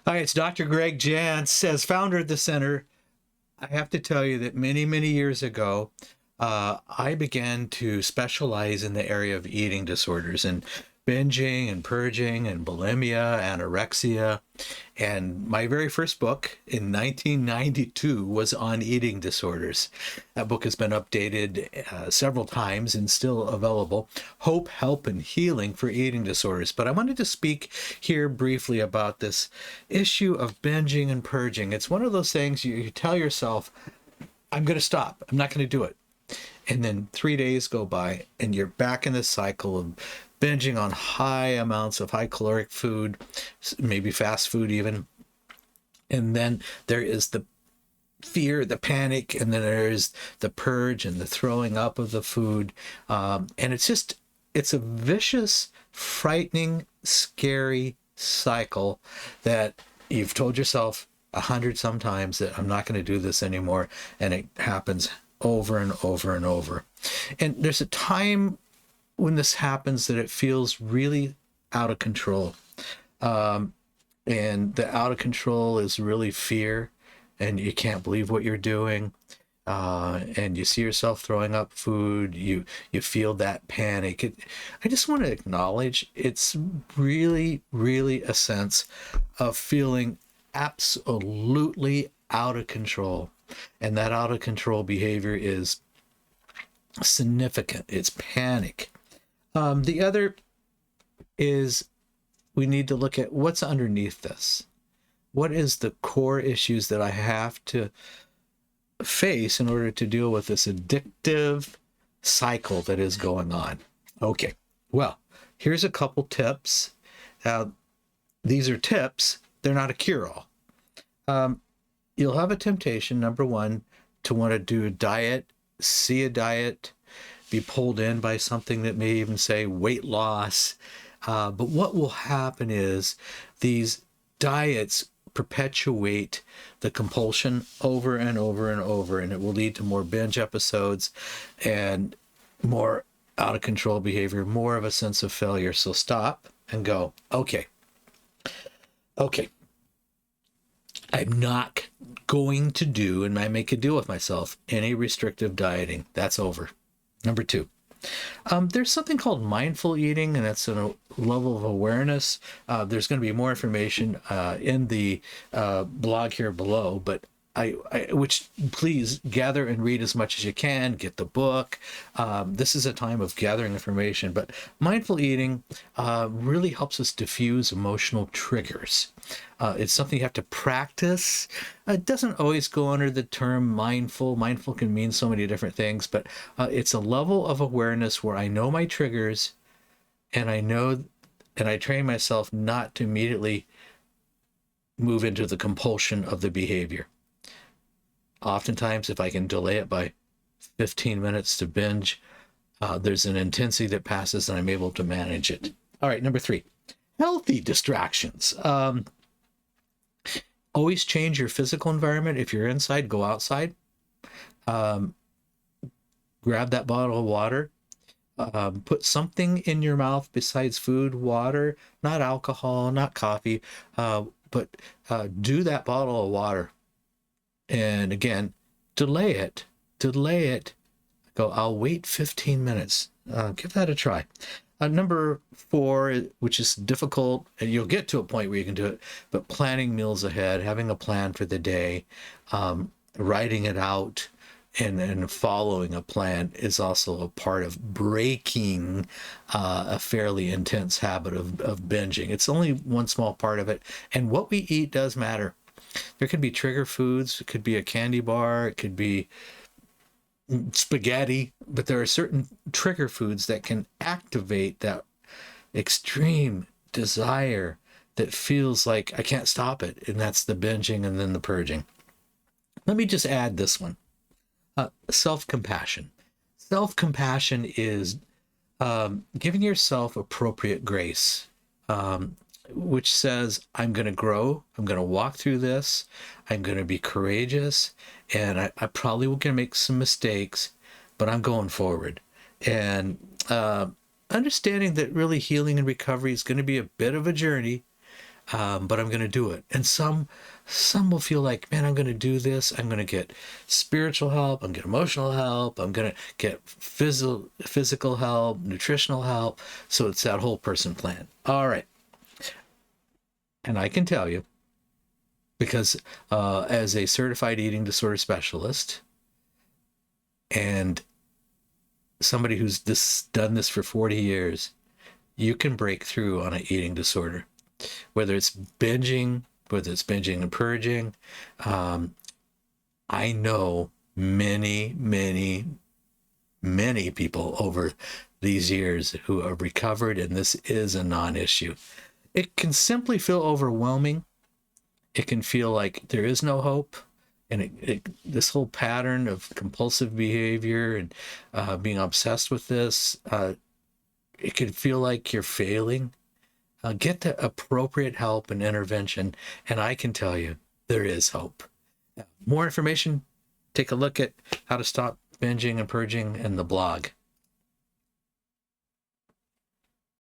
Hi, it's Dr. Greg Jantz. As founder of the center, I have to tell you that many, many years ago, I began to specialize in the area of eating disorders and binging and purging and bulimia, anorexia. And my very first book in 1992 was on eating disorders. That book has been updated several times and still available. Hope, Help, and Healing for Eating Disorders. But I wanted to speak here briefly about this issue of binging and purging. It's one of those things you tell yourself, I'm going to stop. I'm not going to do it. And then 3 days go by and you're back in this cycle of binging on high amounts of high caloric food, maybe fast food even. And then there is the fear, the panic, and then there's the purge and the throwing up of the food. And it's a vicious, frightening, scary cycle that you've told yourself 100 sometimes that I'm not going to do this anymore. And it happens over and over and over. And there's a time when this happens that it feels really out of control. And the out of control is really fear, and you can't believe what you're doing. And you see yourself throwing up food, you feel that panic. I just want to acknowledge it's really, really a sense of feeling absolutely out of control. And that out of control behavior is significant. It's panic. The other is we need to look at what's underneath this. What is the core issues that I have to face in order to deal with this addictive cycle that is going on? Okay, well, here's a couple tips. These are tips. They're not a cure-all. You'll have a temptation, number one, to want to do a diet, see a diet, be pulled in by something that may even say weight loss. But what will happen is these diets perpetuate the compulsion over and over and over, and it will lead to more binge episodes and more out of control behavior, more of a sense of failure. So stop and go, okay, I'm not going to do, and I make a deal with myself, any restrictive dieting. That's over. Number two, there's something called mindful eating, and that's a level of awareness. There's going to be more information in the blog here below, but which please gather and read as much as you can. Get the book. This is a time of gathering information, but mindful eating really helps us diffuse emotional triggers. It's something you have to practice. It doesn't always go under the term mindful. Mindful can mean so many different things, but it's a level of awareness where I know my triggers, and I train myself not to immediately move into the compulsion of the behavior. Oftentimes, if I can delay it by 15 minutes to binge, there's an intensity that passes and I'm able to manage it. All right, number three, healthy distractions. Always change your physical environment. If you're inside, go outside. Grab that bottle of water. Put something in your mouth besides food, water, not alcohol, not coffee, but do that bottle of water. And again, delay it. Go, I'll wait 15 minutes. Give that a try. Number four, which is difficult, and you'll get to a point where you can do it, but planning meals ahead, having a plan for the day, writing it out, and following a plan is also a part of breaking a fairly intense habit of binging. It's only one small part of it. And what we eat does matter. There could be trigger foods. It could be a candy bar. It could be spaghetti. But there are certain trigger foods that can activate that extreme desire that feels like I can't stop it. And that's the binging and then the purging. Let me just add this one. Self-compassion. Self-compassion is giving yourself appropriate grace. Which says, I'm going to grow, I'm going to walk through this, I'm going to be courageous, and I probably will going to make some mistakes, but I'm going forward. And understanding that really healing and recovery is going to be a bit of a journey, but I'm going to do it. And some will feel like, man, I'm going to do this. I'm going to get spiritual help. I'm going to get emotional help. I'm going to get physical help, nutritional help. So it's that whole person plan. All right. And I can tell you, because as a certified eating disorder specialist and somebody who's done this for 40 years, you can break through on an eating disorder, whether it's binging, whether it's binging and purging. I know many, many, many people over these years who have recovered, and this is a non-issue. It can simply feel overwhelming. It can feel like there is no hope. And this whole pattern of compulsive behavior and being obsessed with this, it can feel like you're failing. Get the appropriate help and intervention, and I can tell you there is hope. More information, take a look at how to stop binging and purging in the blog.